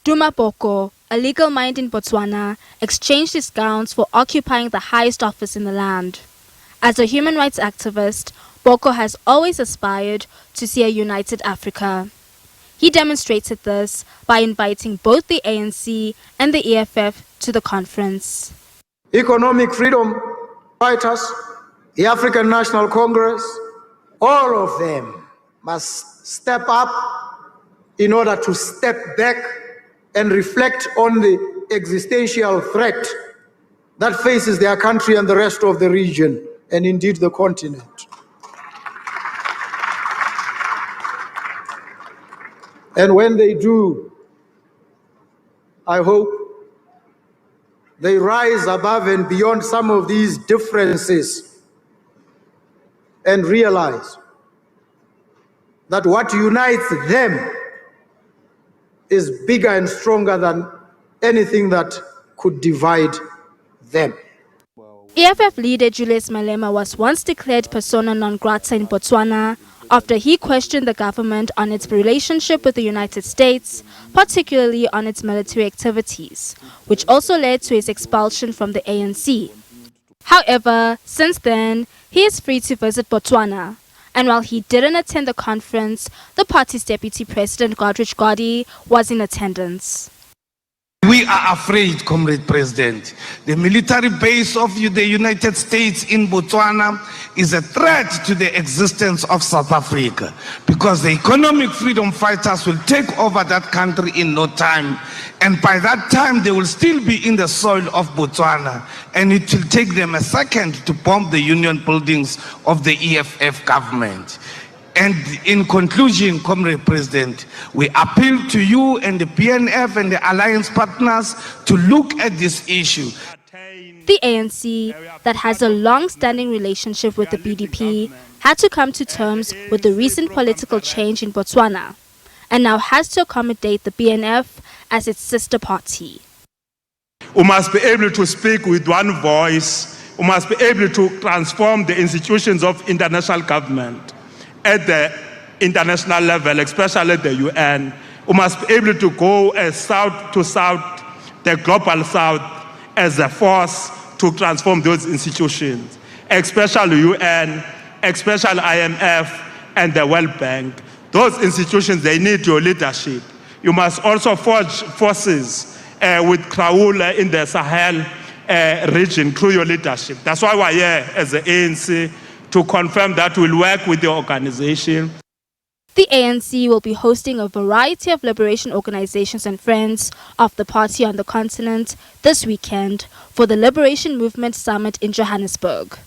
Duma Boko, a legal mind in Botswana, exchanged his gowns for occupying the highest office in the land. As a human rights activist, Boko has always aspired to see a united Africa. He demonstrated this by inviting both the ANC and the EFF to the conference. Economic freedom fighters, the African National Congress, all of them must step up in order to step back and reflect on the existential threat that faces their country and the rest of the region, and indeed the continent. And when they do, I hope they rise above and beyond some of these differences and realize that what unites them is bigger and stronger than anything that could divide them. EFF leader Julius Malema was once declared persona non grata in Botswana after he questioned the government on its relationship with the United States, particularly on its military activities, which also led to his expulsion from the ANC. However, since then, he is free to visit Botswana. And while he didn't attend the conference, the party's deputy president, Godrich Godi, was in attendance. We are afraid, Comrade President. The military base of the United States in Botswana is a threat to the existence of South Africa because the economic freedom fighters will take over that country in no time. And by that time, they will still be in the soil of Botswana. And it will take them a second to bomb the union buildings of the EFF government. And in conclusion, Comrade President, we appeal to you and the BNF and the alliance partners to look at this issue. The ANC, that has a long-standing relationship with the BDP, had to come to terms with the recent political change in Botswana and now has to accommodate the BNF as its sister party. We must be able to speak with one voice. We must be able to transform the institutions of international government at the international level, especially the UN. We must be able to go as south to south, the global south, as a force to transform those institutions, especially UN, especially IMF and the World Bank. Those institutions, they need your leadership. You must also forge forces with Kraul in the Sahel region through your leadership. That's why we're here as the ANC, to confirm that we'll work with the organization. The ANC will be hosting a variety of liberation organizations and friends of the party on the continent this weekend for the Liberation Movement Summit in Johannesburg.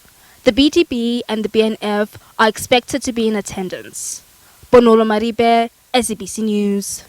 The BDP and the BNF are expected to be in attendance. Bonolo Maribe, SABC News.